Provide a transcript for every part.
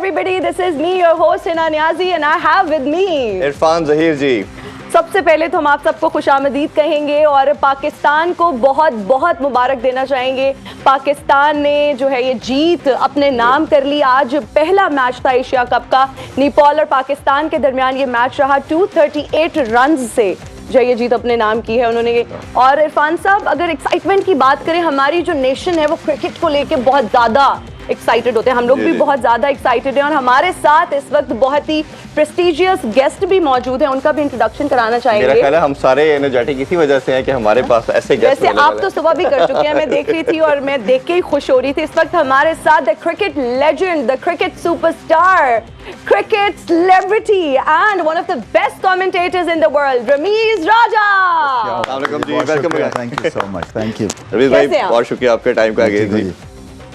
everybody, this is me, your host Hina Niazi, and I have with me Irfan Zaheer जी। सबसे पहले तो हम आप सबको खुशामदीद कहेंगे और पाकिस्तान को बहुत बहुत मुबारक देना चाहेंगे। पाकिस्तान ने जो है ये जीत अपने नाम कर ली। आज पहला मैच था एशिया कप का, नेपाल और पाकिस्तान के दरमियान ये मैच रहा। 238 रन से जो ये जीत अपने नाम की है उन्होंने। और इरफान साहब, अगर एक्साइटमेंट की बात करें, हमारी जो नेशन है वो क्रिकेट को लेके बहुत ज़्यादा एक्साइटेड होते हैं। हम लोग भी बहुत ज़्यादा एक्साइटेड हैं और हमारे साथ इस वक्त बहुत ही प्रेस्टिजियस गेस्ट भी मौजूद हैं, उनका भी इंट्रोडक्शन कराना चाहेंगे। मेरा ख्याल है हम सारे एनर्जेटिक इसी वजह से हैं कि हमारे पास ऐसे गेस्ट वैसे आप तो सुबह भी कर चुके हैं, मैं देख रही थी और मैं देख के ही खुश हो रही थी। इस वक्त हमारे साथ the cricket legend, the cricket superstar, cricket celebrity and one of the best commentators in the world, Ramiz Raja। Thank you so much, thank you। Rameez भाई बहुत शुक्रिया आपके टाइम का आगे जी।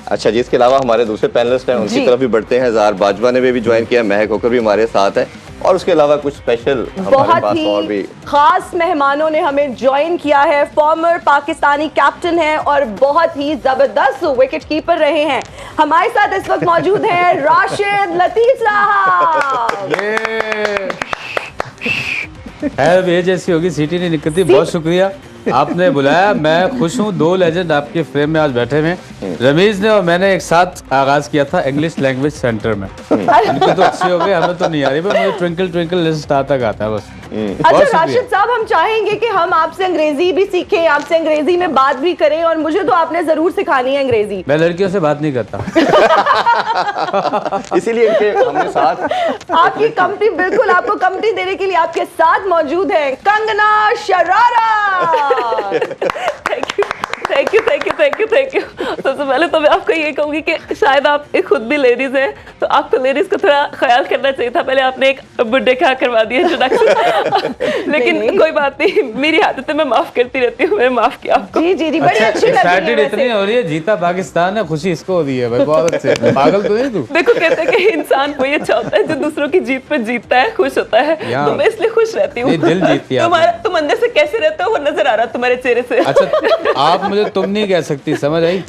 अच्छा जी, इसके अलावा हमारे दूसरे पैनलिस्ट हैं, उनकी तरफ भी बढ़ते हैं। ज़ार बाजवा ने भी ज्वाइन किया, महक होकर भी हमारे साथ है और उसके अलावा कुछ स्पेशल हमारे पास और भी खास मेहमानों ने हमें ज्वाइन किया है। फॉर्मर पाकिस्तानी कैप्टन है और बहुत ही जबरदस्त विकेट कीपर रहे हैं। हमारे साथ इस वक्त मौजूद हैं राशिद लतीफ साहब। ये जैसी होगी सीटी नहीं निकलती। बहुत शुक्रिया आपने बुलाया, मैं खुश हूँ। दो लेजेंड आपके फ्रेम में आज बैठे हुए। रमीज ने और मैंने एक साथ आगाज किया था इंग्लिश लैंग्वेज सेंटर में। इनको तो अच्छी हो गई, हमें तो नहीं आ रही, मुझे ट्विंकल ट्विंकल लिस्ट तक आता है बस। अच्छा राशिद साहब, हम चाहेंगे कि हम आपसे अंग्रेजी भी सीखें, आपसे अंग्रेजी में बात भी करें और मुझे तो आपने जरूर सिखानी है अंग्रेजी। मैं लड़कियों से बात नहीं करता इसीलिए इनके हमने साथ आपकी कंपनी, बिल्कुल आपको कंपनी देने के लिए आपके साथ मौजूद है कंगना शरारा। Thank you. सबसे पहले तो मैं आपको ये कहूंगी कि शायद आप एक खुद भी लेडीज हैं, तो आपको लेडीज को थोड़ा ख्याल करना चाहिए था। पहले आपने एक बुड्ढे का करवा दिया इंट्रोडक्शन। लेकिन कोई बात नहीं, मेरी आदत है, मैं माफ करती रहती हूँ। मैं माफ किया आपको। जी बड़ी अच्छी एक्साइटेड इतनी हो रही है, जीता पाकिस्तान है, खुशी इसको हो रही है भाई, बहुत अच्छे। पागल तो नहीं तू? देखो, कहते हैं कि इंसान कोई अच्छा होता है जो दूसरों की जीत पे जीतता है, खुश होता है। तो मैं इसलिए खुश रहती हूँ। दिल जीतती है। तुम अंदर से कैसे रहते हो वो नजर आ रहा तुम्हारे चेहरे से। अच्छा, आप मुझे तुम नहीं कह सकती, समझ आई?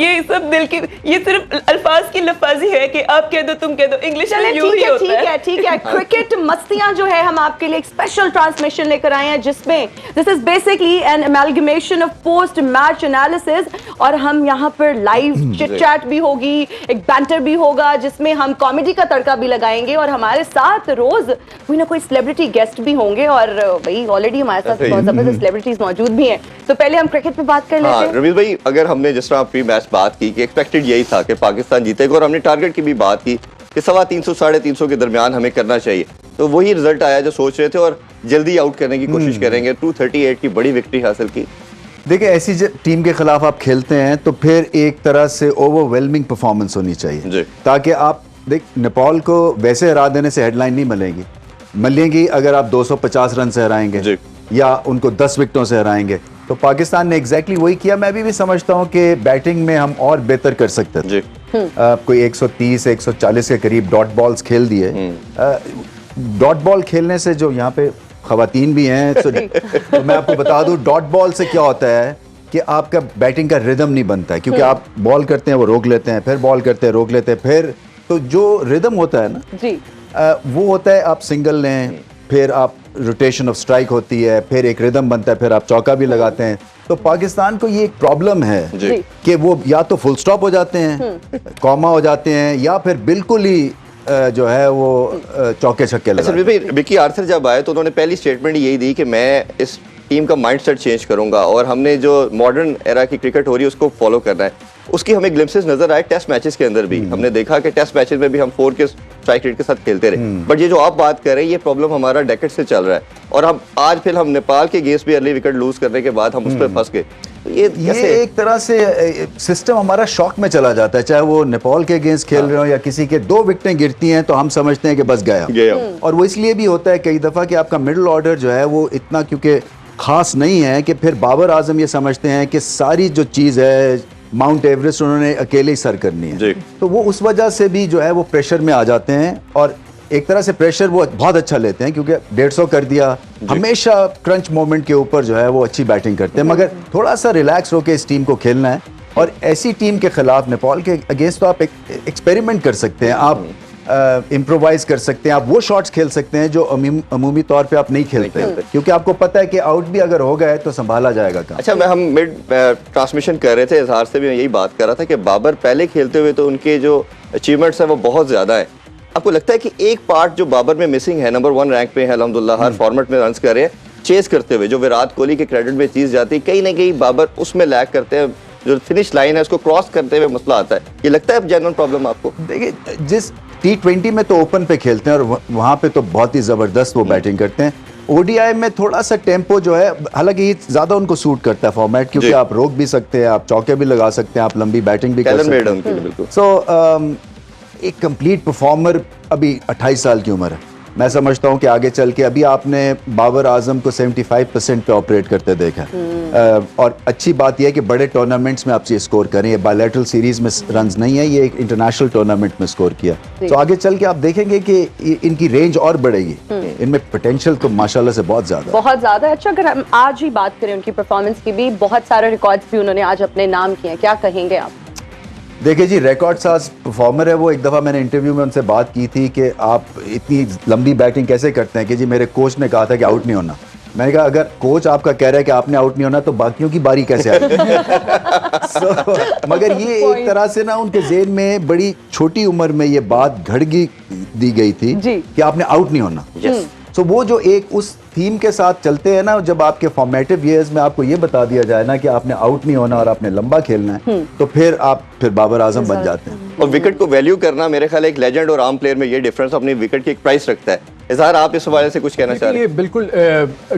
ये सब दिल की, ये सिर्फ अल्फाज की लफाजी है कि आप कह दो तुम कह दो। इंग्लिश में यूं ही होता है। ठीक है। क्रिकेट मस्तियां जो है, हम आपके लिए एक स्पेशल ट्रांसमिशन लेकर आए हैं जिसमें this is basically an amalgamation of post match analysis. और हम यहाँ पर लाइव चिट चैट भी होगी, एक बैंटर भी होगा जिसमें हम कॉमेडी का तड़का भी लगाएंगे और हमारे साथ रोज कोई ना कोई सेलिब्रिटी गेस्ट भी होंगे। और भाई ऑलरेडी हमारे साथ बहुत जबरदस्त सेलिब्रिटीज मौजूद भी हैं। तो पहले हम क्रिकेट पे बात कर लेते हैं। रमीज भाई, अगर हमने जिस तरह प्री मैच बात की कि एक्सपेक्टेड यही था कि पाकिस्तान जीतेगा और हमने टारगेट की भी बात की कि 350 साढ़े 300 के दरमियान हमें करना चाहिए, तो वही रिजल्ट आया जो सोच रहे थे और जल्दी आउट करने की कोशिश करेंगे। 238 की बड़ी विक्ट्री हासिल की। देखिए, ऐसी टीम के खिलाफ आप खेलते हैं तो फिर एक तरह से ओवरवेलमिंग परफॉर्मेंस होनी चाहिए, ताकि आप देख, नेपाल को वैसे हरा देने से हेडलाइन नहीं मिलेगी अगर आप 250 रन से हराएंगे या उनको 10 विकेटों से हराएंगे। तो पाकिस्तान ने एग्जैक्टली वही किया। मैं भी समझता हूं कि बैटिंग में हम और बेहतर कर सकते थे। कोई 130 140 के करीब डॉट बॉल्स खेल दिए। डॉट बॉल खेलने से, जो यहाँ पे खवातीन भी हैं, तो मैं आपको बता दूं, डॉट बॉल से क्या होता है कि आपका बैटिंग का रिदम नहीं बनता है, क्योंकि आप बॉल करते हैं, वो रोक लेते हैं, फिर बॉल करते हैं, रोक लेते हैं, फिर तो जो रिदम होता है ना, वो होता है आप सिंगल लें, फिर आप रोटेशन ऑफ स्ट्राइक होती है, फिर एक रिदम बनता है, फिर आप चौका भी लगाते हैं। तो पाकिस्तान को ये एक प्रॉब्लम है कि वो या तो फुल स्टॉप हो जाते हैं, कॉमा हो जाते हैं, या फिर बिल्कुल ही जो है वो चौके छक्के लगाते हैं। विकी आर्थर जब आए तो उन्होंने पहली स्टेटमेंट यही दी कि मैं इस टीम का माइंडसेट चेंज करूंगा और हमने जो मॉडर्न एरा की क्रिकेट हो रही है उसको फॉलो करना है। उसकी हमें ग्लिम्सेस नजर आए टेस्ट मैचेस के अंदर भी। हमने देखा कि टेस्ट मैचेस में भी हम 4 के स्ट्राइक रेट के साथ खेलते रहे। बट ये जो आप बात कर रहे हैं, ये प्रॉब्लम हमारा डेकेड से चल रहा है और हम आज फिर हम नेपाल के अगेंस्ट भी अर्ली विकेट लूज करने के बाद हम उस पर फंस गए। तो ये एक तरह से सिस्टम हमारा शॉक में चला जाता है, चाहे वो नेपाल के अगेंस्ट खेल रहे हो या किसी के 2 विकेटें गिरती हैं तो हम समझते हैं कि बस गया। और वो इसलिए भी होता है कई दफा कि आपका मिडिल ऑर्डर जो है वो इतना क्योंकि खास नहीं है कि फिर बाबर आजम ये समझते हैं कि सारी जो चीज़ है माउंट एवरेस्ट उन्होंने अकेले ही सर करनी है। तो वो उस वजह से भी जो है वो प्रेशर में आ जाते हैं और एक तरह से प्रेशर वो बहुत अच्छा लेते हैं, क्योंकि 150 कर दिया, हमेशा क्रंच मोमेंट के ऊपर जो है वो अच्छी बैटिंग करते हैं। मगर थोड़ा सा रिलैक्स होकर इस टीम को खेलना है और ऐसी टीम के खिलाफ नेपाल के अगेंस्ट तो आप एक्सपेरिमेंट कर सकते हैं। आप इम्प्रोवाइज कर सकते हैं, आप वो शॉट्स खेल सकते हैं जो अमूमी तौर पे आप नहीं खेलते, क्योंकि आपको पता है कि आउट भी अगर हो गए तो संभाला जाएगा काम। अच्छा, हम मिड ट्रांसमिशन कर रहे थे, इजहार से भी मैं यही बात कर रहा था कि बाबर पहले खेलते हुए तो उनके जो अचीवमेंट्स हैं वो बहुत ज़्यादा है। आपको लगता है कि एक पार्ट जो बाबर में मिसिंग है, नंबर 1 रैंक पे है अल्हम्दुलिल्लाह, हर फॉर्मेट में रन्स कर रहे हैं, चेस करते हुए जो विराट कोहली के क्रेडिट में चीज़ जाती है, कहीं ना कहीं बाबर उसमें लैग करते हैं, जो फिनिश लाइन है उसको क्रॉस करते हुए मसला आता है। ये लगता है जेन्युइन प्रॉब्लम आपको? देखिए, जिस T20 में तो ओपन पे खेलते हैं और वहाँ पे तो बहुत ही ज़बरदस्त वो बैटिंग करते हैं। ODI में थोड़ा सा टेम्पो जो है, हालांकि ये ज़्यादा उनको सूट करता है फॉर्मेट, क्योंकि आप रोक भी सकते हैं, आप चौके भी लगा सकते हैं, आप लंबी बैटिंग भी कर सकते हैं। बिल्कुल। सो एक कंप्लीट परफॉर्मर, अभी 28 साल की उम्र है। मैं समझता हूं कि आगे चल के, अभी आपने बाबर आजम को 75% पे ऑपरेट करते देखा, और अच्छी बात यह है कि बड़े टूर्नामेंट्स में आप ये स्कोर करें, ये बायलैटरल सीरीज में रन्स नहीं है, ये एक इंटरनेशनल टूर्नामेंट में स्कोर किया। तो आगे चल के आप देखेंगे कि इनकी रेंज और बढ़ेगी, इनमें पोटेंशियल तो माशाल्लाह से बहुत ज्यादा है। अच्छा, अगर हम आज ही बात करें उनकी परफॉर्मेंस की, भी बहुत सारे रिकॉर्ड्स भी उन्होंने आज अपने नाम किए हैं, क्या कहेंगे आप? देखिए जी, रिकॉर्ड साज परफॉर्मर है वो। एक दफ़ा मैंने इंटरव्यू में उनसे बात की थी कि आप इतनी लंबी बैटिंग कैसे करते हैं, कि जी मेरे कोच ने कहा था कि आउट नहीं होना। मैंने कहा अगर कोच आपका कह रहा है कि आपने आउट नहीं होना तो बाकियों की बारी कैसे आएगी? मगर ये एक तरह से ना उनके ज़हन में बड़ी छोटी उम्र में ये बात घड़ दी गई थी कि आपने आउट नहीं होना। सो वो जो एक उस थीम के साथ चलते हैं ना, जब आपके फॉर्मेटिव ईयर्स में आपको ये बता दिया जाए ना कि आपने आउट नहीं होना और आपने लंबा खेलना है, तो फिर आप बाबर आजम बन जाते हैं। और विकेट को वैल्यू करना, मेरे ख्याल एक लेजेंड और आम प्लेयर में ये डिफरेंस, अपनी विकेट की एक प्राइस रखता है। इजहार, आप इस हवाले से कुछ कहना चाह रहे हैं? बिल्कुल,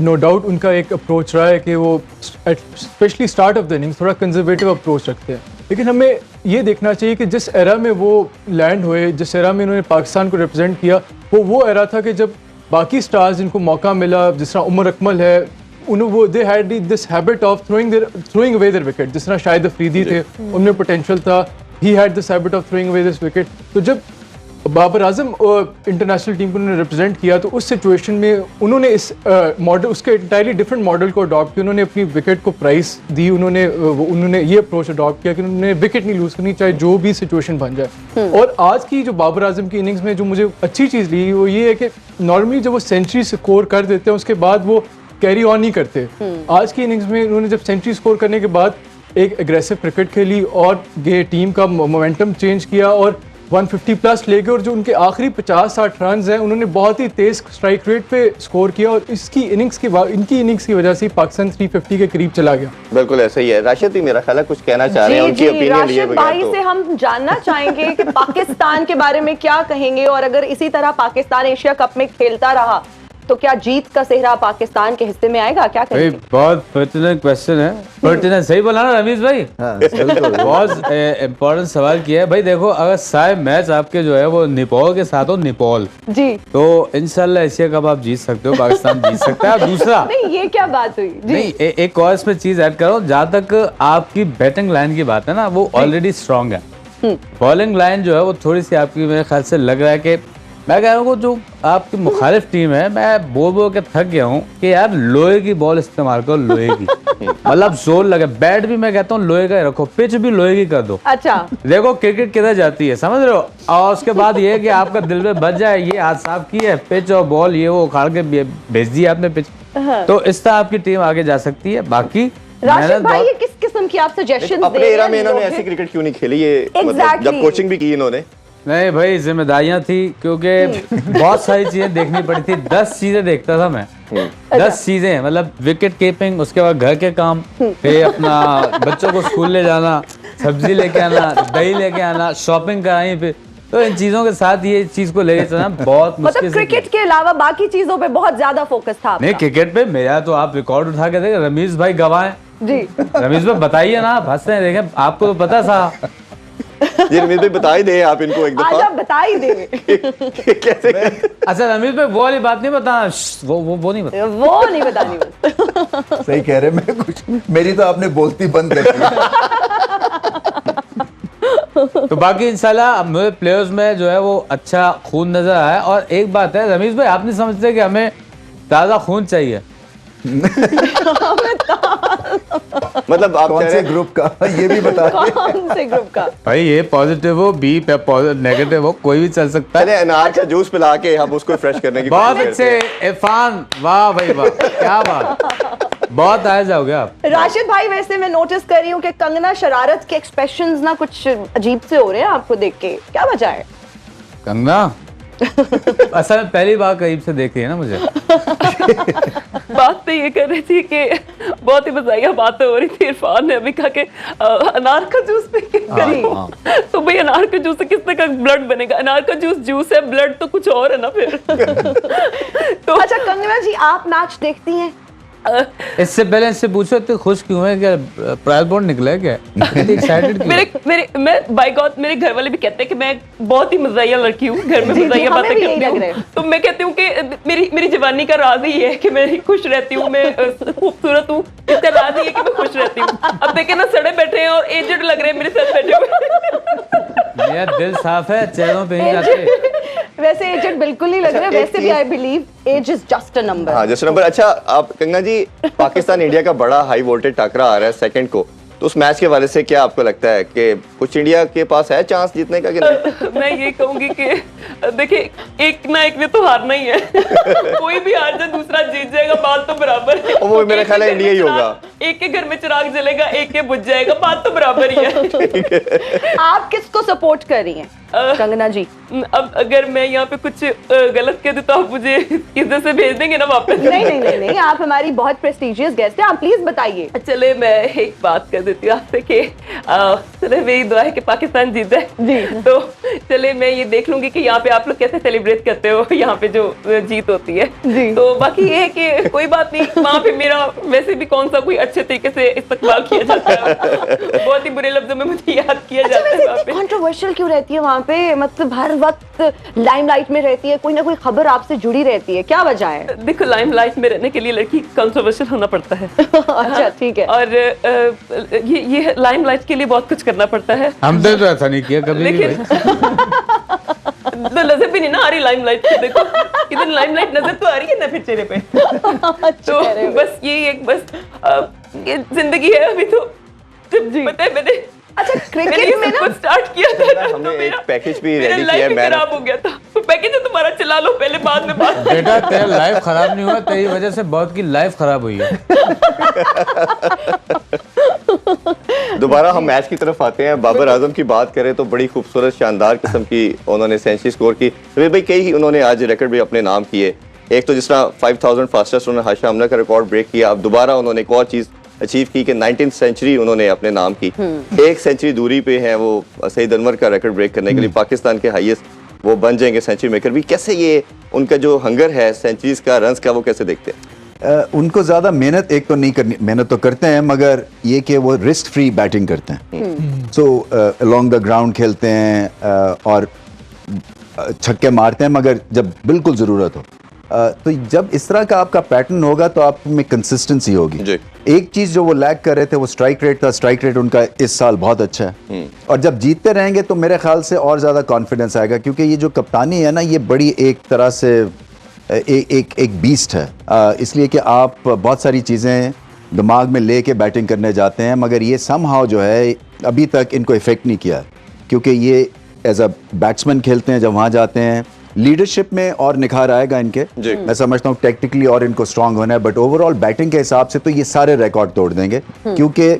नो डाउट उनका एक अप्रोच रहा है कि वो specially start of the innings थोड़ा कंजर्वेटिव अप्रोच रखते हैं, लेकिन हमें ये देखना चाहिए कि जिस एरा में वो लैंड हुए, जिस एरा में उन्होंने पाकिस्तान को रिप्रेजेंट किया, वो एरा था कि जब बाकी स्टार्स जिनको मौका मिला, जिस तरह उमर अकमल है, वो they had this habit of throwing away their wicket. जिस तरह शाहिद अफरीदी थे, उनमें पोटेंशियल था, he had this habit of throwing away this wicket. तो जब बाबर आजम इंटरनेशनल टीम को उन्होंने रिप्रेजेंट किया, तो उस सिचुएशन में उन्होंने इस मॉडल, उसके इंटायरली डिफरेंट मॉडल को अडॉप्ट किया। उन्होंने अपनी विकेट को प्राइस दी, उन्होंने ये अप्रोच अडॉप्ट किया कि उन्होंने विकेट नहीं लूज करनी, चाहे जो भी सिचुएशन बन जाए। और आज की जो बाबर आजम की इनिंग्स में जो मुझे अच्छी चीज़ ली वो ये है कि नॉर्मली जब वो सेंचुरी स्कोर कर देते हैं उसके बाद वो कैरी ऑन नहीं करते। आज की इनिंग्स में उन्होंने जब सेंचुरी स्कोर करने के बाद एक एग्रेसिव क्रिकेट खेली और ये टीम का मोमेंटम चेंज किया और 150 प्लस ले गए, और जो उनके आखिरी 50-60 रन हैं उन्होंने बहुत ही तेज स्ट्राइक रेट पे स्कोर किया, और इनकी इनिंग्स की वजह से पाकिस्तान 350 के करीब चला गया। बिल्कुल ऐसा ही है। राशिद भी मेरा ख्याल है कुछ कहना चाह रहे हैं, उनकी ओपिनियन लिए बगैर भाई से हम जानना चाहेंगे कि पाकिस्तान के बारे में क्या कहेंगे, और अगर इसी तरह पाकिस्तान एशिया कप में खेलता रहा तो क्या जीत का सेहरा पाकिस्तान के हिस्से में आएगा? क्या कहेंगे? बहुत पर्टिनेंट क्वेश्चन है। पर्टिनेंट, सही बोला ना रमीज भाई? बहुत इम्पोर्टेंट सवाल किया है भाई। देखो, अगर सारे मैच आपके जो है वो नेपाल के साथ हो, नेपाल जी, तो इंशाल्लाह एशिया कप आप जीत सकते हो, पाकिस्तान जीत सकता है। दूसरा नहीं, ये क्या बात हुई जी? नहीं, एक और इसमें चीज ऐड करो, जहाँ तक आपकी बैटिंग लाइन की बात है ना, वो ऑलरेडी स्ट्रांग है। बॉलिंग लाइन जो है वो थोड़ी सी आपकी, मेरे ख्याल से लग रहा है कि मैं कह रहा हूँ जो आपकी मुखालिफ टीम है, मैं बोल के थक गया हूँ कि यार लोहे की बॉल इस्तेमाल करो, लोहे की। मतलब जोर लगे, बैट भी मैं कहता हूँ लोहे का ही रखो, पिच भी लोहे की कर दो। अच्छा, देखो क्रिकेट किधर जाती है, समझ रहे हो? और उसके बाद ये है कि आपका दिल में बच जाए, ये हाथ साफ की है, पिच और बॉल ये वो उखाड़ के भेज दी आपने पिच, तो इस तरह आपकी टीम आगे जा सकती है। बाकी राशिद भाई, ये किस किस्म की आप सजेशन दे रहे हैं? अपने एरा में इन्होंने ऐसी क्रिकेट क्यों नहीं खेली? ये मतलब जब कोचिंग भी की इन्होंने? नहीं भाई, जिम्मेदारियां थी, क्योंकि बहुत सारी चीजें देखनी पड़ी थी। 10 चीजें देखता था मैं, 10 चीजें, मतलब विकेट कीपिंग, उसके बाद घर के काम, फिर अपना बच्चों को स्कूल ले जाना, सब्जी लेके आना, दही लेके आना, शॉपिंग कराई, फिर तो इन चीजों के साथ ये चीज को लेके चलना बहुत मुश्किल। मतलब क्रिकेट के अलावा बाकी चीजों पे बहुत ज्यादा फोकस था आपका? नहीं, क्रिकेट पे मेरा तो आप रिकॉर्ड उठा के देखें, रमीज भाई गवाह जी। रमीज भाई बताइए ना, आप हंसते हैं, देखें आपको तो पता था। ये रमीज भाई बता ही दे आप इनको एक दफा, आज आप बता ही दे। कैसे? अच्छा रमीज भाई, वो वाली बात नहीं बताना, वो नहीं बताना, वो नहीं बतानी। सही कह रहे, मैं कुछ, मेरी तो आपने बोलती बंद कर दी। तो बाकी इंशाल्लाह मेरे प्लेयर्स में जो है वो अच्छा खून नजर आया। और एक बात है रमीज भाई, आप नहीं समझते कि हमें ताज़ा खून चाहिए? मतलब आप कौन कह से रहे हैं ग्रुप का ये भी बता दें। कौन से ग्रुप का? भाई ये पॉजिटिव हो, बी नेगेटिव हो, कोई भी चल सकता है। चले अनार का जूस पिला के हम उसको फ्रेश करने की बहुत कोशिश अच्छे करते हैं। इरफान, वाह भाई वाह, क्या बात, बहुत आए जाओगे आप। राशिद भाई, वैसे मैं नोटिस कर रही हूँ कि कंगना शरारत के एक्सप्रेशंस ना कुछ अजीब से हो रहे हैं आपको देख के, क्या वजह है? कंगना असल में पहली बार करीब से देख रही है ना मुझे। बात तो ये कर रही थी कि बहुत ही मजाया बातें हो रही थी। इरफान ने अभी कहा कि अनार का जूस पी के करूं। तो भाई अनार के जूस से किसने का ब्लड बनेगा? अनार का जूस है, ब्लड तो कुछ और है ना फिर। तो अच्छा कंगना जी, आप मैच देखती हैं? इससे पहले इससे पूछो इतने खुश क्यों है, क्या प्राइज बॉन्ड निकला है क्या? एक्साइटेड क्यों? मैं बाय गॉड मेरे घर वाले भी कहते हैं कि मैं बहुत ही मजाया लड़की हूँ, घर में मजाया हमें बातें भी यही करती लग रहा हूँ। है। तो मैं कहती हूँ कि मेरी जवानी का राज ही है कि मैं खुश रहती हूँ, मैं खूबसूरत हूँ, इसका राज ही है कि मैं खुश रहती हूँ। अब देखे ना सड़े बैठे हैं और एजेड लग रहे हैं मेरे साथ बैठे हुए। मेरा दिल साफ है, चेहरों पे नहीं जाते। वैसे एजेड बिल्कुल नहीं लग रहा है, अच्छा, वैसे भी I believe age is just a number. हाँ जस्ट नंबर। अच्छा आप कंगना जी, पाकिस्तान इंडिया का बड़ा हाई वोल्टेज टकरा आ रहा है सेकंड को, तो उस मैच के वाले से क्या आपको लगता है कि कुछ इंडिया के पास है चांस जीतने का कि नहीं? मैं ये कहूंगी कि देखिए एक ना एक ने तो हारना ही है। कोई भी हार जाए दूसरा जीत जाएगा, बात तो बराबर है। और वो मेरा एक ख्याल है के घर इंडिया ही में होगा। एक के घर में चिराग जलेगा, एक के बुझ जाएगा, बात तो बराबर ही है। आप किसको सपोर्ट कर रही हैं कंगना जी? अब अगर मैं यहाँ पे कुछ गलत कह दूं तो आप मुझे इज्जत से भेज देंगे ना वापस? नहीं नहीं नहीं नहीं, आप हमारी बहुत प्रेस्टिजियस गेस्ट हैं, आप प्लीज बताइए। चले मैं एक बात कर देती हूँ आपसे कि चले मेरी दुआ है कि पाकिस्तान जीत जाए जी। तो चले मैं ये देख लूंगी कि यहाँ पे आप लोग कैसे सेलिब्रेट करते हो यहाँ पे जो जीत होती है जी। तो बाकी ये है कि कोई बात नहीं, वहाँ पे मेरा वैसे भी कौन सा कोई अच्छे तरीके से इस्तेमाल किया जाता है। बहुत ही बुरे लफ्जों में मुझे याद किया अच्छा जाता है वैसे वहाँ पे। कंट्रोवर्शियल क्यों रहती है वहाँ पे? मतलब हर वक्त लाइमलाइट में रहती है, कोई ना कोई खबर आपसे जुड़ी रहती है, क्या वजह है? देखो लाइमलाइट में रहने के लिए लड़की कंट्रोवर्शियल होना पड़ता है। अच्छा ठीक है। और ये लाइमलाइट के लिए बहुत कुछ करना पड़ता है, हमने तो ऐसा नहीं किया कभी भी लेकिन तो नजर भी नहीं ना आ रही लाइमलाइट पे। देखो इधर लाइमलाइट नजर तो आ रही है ना फिर चेहरे पे। तो बस ये एक ये जिंदगी है अभी तो। पता है मैंने अच्छा क्रिकेट में ना स्टार्ट किया था तो हमने मेरा एक पैकेज भी मेरा रेडी लाइफ किया ही है। खराब हो गया था। तो पैकेज है तुम्हारा, चला लो पहले, बाद में बात। बेटा तेरा लाइफ खराब नहीं हुआ, तेरी वजह से बहुत की लाइफ खराब हुई है। दोबारा हम मैच की तरफ आते हैं। बाबर आजम की बात करें तो बड़ी खूबसूरत शानदार किस्म की उन्होंने सेंचुरी स्कोर की। रमीज भाई कई उन्होंने आज रिकॉर्ड भी अपने नाम किए। एक तो जिस तरह 5000 फास्टेस्ट उन्होंने हाशिम अमला का रिकॉर्ड ब्रेक किया। अब दोबारा उन्होंने एक और चीज अचीव की कि 19th सेंचुरी उन्होंने अपने नाम की। एक सेंचुरी दूरी पे है वो सईद अनवर का रिकॉर्ड ब्रेक करने के लिए। पाकिस्तान के हाईएस्ट वो बन जाएंगे सेंचुरी मेकर भी। कैसे ये उनका जो हंगर है सेंचुरीज का, रन्स का, वो कैसे देखते हैं? उनको ज़्यादा मेहनत एक तो नहीं करनी, मेहनत तो करते हैं मगर ये कि वो रिस्क फ्री बैटिंग करते हैं। सो अलोंग द ग्राउंड खेलते हैं और छक्के मारते हैं मगर जब बिल्कुल ज़रूरत हो। तो जब इस तरह का आपका पैटर्न होगा तो आप में कंसिस्टेंसी होगी। जी। एक चीज़ जो वो लैक कर रहे थे वो स्ट्राइक रेट था। स्ट्राइक रेट उनका इस साल बहुत अच्छा है और जब जीतते रहेंगे तो मेरे ख्याल से और ज़्यादा कॉन्फिडेंस आएगा क्योंकि ये जो कप्तानी है ना ये बड़ी एक तरह से एक बीस्ट है। इसलिए कि आप बहुत सारी चीज़ें दिमाग में ले के बैटिंग करने जाते हैं मगर ये समहाउ जो है अभी तक इनको इफ़ेक्ट नहीं किया क्योंकि ये एज अ बैट्समैन खेलते हैं। जब वहाँ जाते हैं लीडरशिप में और निखार आएगा इनके। मैं समझता हूँ टेक्निकली और इनको स्ट्रांग होना है बट ओवरऑल बैटिंग के हिसाब से तो ये सारे रिकॉर्ड तोड़ देंगे क्योंकि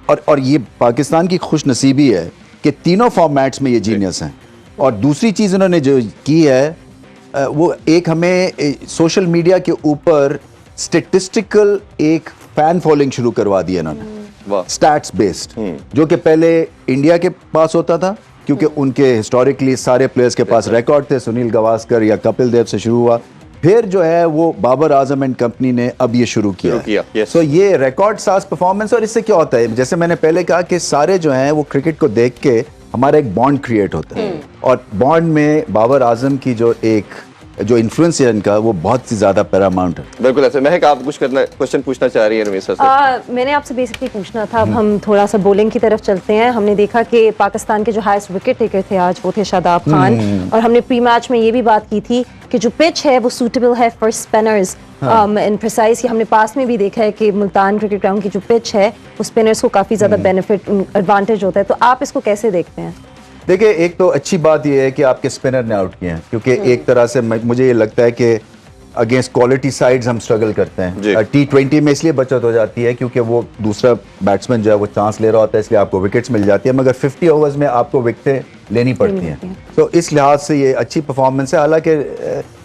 और ये पाकिस्तान की खुश नसीबी है कि तीनों फॉर्मेट्स में ये जीनियस हैं। और दूसरी चीज़ उन्होंने जो की है वो एक हमें सोशल मीडिया के ऊपर स्टेटिस्टिकल एक फैन फॉलोइंग शुरू करवा दी है इन्होंने, स्टैट्स बेस्ड, जो कि पहले इंडिया के पास होता था क्योंकि उनके हिस्टोरिकली सारे प्लेयर्स के पास रिकॉर्ड थे। सुनील गावस्कर या कपिल देव से शुरू हुआ, फिर जो है वो बाबर आजम एंड कंपनी ने अब ये शुरू किया। सो ये रिकॉर्ड साज परफॉर्मेंस। और इससे क्या होता है जैसे मैंने पहले कहा कि सारे जो हैं वो क्रिकेट को देख के हमारा एक बॉन्ड क्रिएट होता है और बॉन्ड में बाबर आजम की जो एक जो इन्फ्लुएंस है इनका वो बहुत ही ज़्यादा पैरामाउंट है। बिल्कुल ऐसे। महक, आप कुछ क्वेश्चन पूछना चाह रही है रमीज सर से? मैंने आपसे बेसिकली पूछना था, अब हम थोड़ा सा बॉलिंग की तरफ चलते हैं। हमने देखा कि पाकिस्तान के जो हाईएस्ट विकेट टेकर थे आज वो थे शादाब खान, और हमने प्री मैच में ये भी बात की थी कि जो पिच है वो सूटेबल है फॉर स्पिनर्स इन प्रिसाइज। हमने पास में भी देखा है कि मुल्तान क्रिकेट ग्राउंड की जो पिच है वो स्पिनर्स को काफ़ी ज़्यादा बेनिफिट एडवांटेज होता है, तो आप इसको कैसे देखते हैं? देखिए, एक तो अच्छी बात यह है कि आपके स्पिनर ने आउट किए हैं, क्योंकि एक तरह से मुझे ये लगता है कि अगेंस्ट क्वालिटी साइड्स हम स्ट्रगल करते हैं। T20 में इसलिए बचत हो जाती है क्योंकि वो दूसरा बैट्समैन जो है वो चांस ले रहा होता है, इसलिए आपको विकेट्स मिल जाती है, मगर 50 ओवर्स में आपको विकेटें लेनी पड़ती हैं। तो इस लिहाज से ये अच्छी परफॉर्मेंस है। हालांकि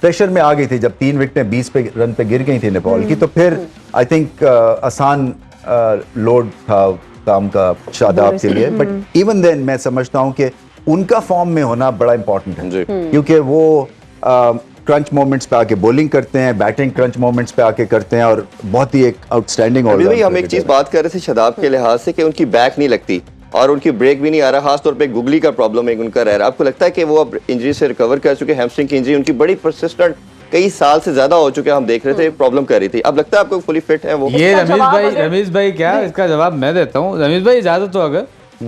प्रेशर में आ गई थी जब 3 विकेटें 20 रन पे गिर गई थी नेपाल की, तो फिर आई थिंक आसान लोड था काम का शादाब के लिए। बट इवन देन मैं समझता हूँ कि उनका फॉर्म में होना बड़ा इंपॉर्टेंट है, क्योंकि वो क्रंच मोमेंट्स पे आके बॉलिंग करते हैं, बैटिंग क्रंच मोमेंट्स पे आके करते हैं, और बहुत ही एक आउटस्टैंडिंग भाई हम एक चीज बात कर रहे थे शादाब के लिहाज से कि उनकी बैक नहीं लगती और उनकी ब्रेक भी नहीं आ रहा, खासतौर पे गुगली का प्रॉब्लम एक उनका रह रहा है। आपको लगता है कि वो अब इंजरी से रिकवर कर चुके? हैमस्ट्रिंग की इंजरी उनकी बड़ी परसिस्टेंट, कई साल से ज्यादा हो चुके, हम देख रहे थे प्रॉब्लम कर रही थी। अब लगता है आपको फुली फिट है वो? ये रमीज भाई क्या इसका जवाब मैं देता हूँ। रमीज भाई इजाजत हो, अगर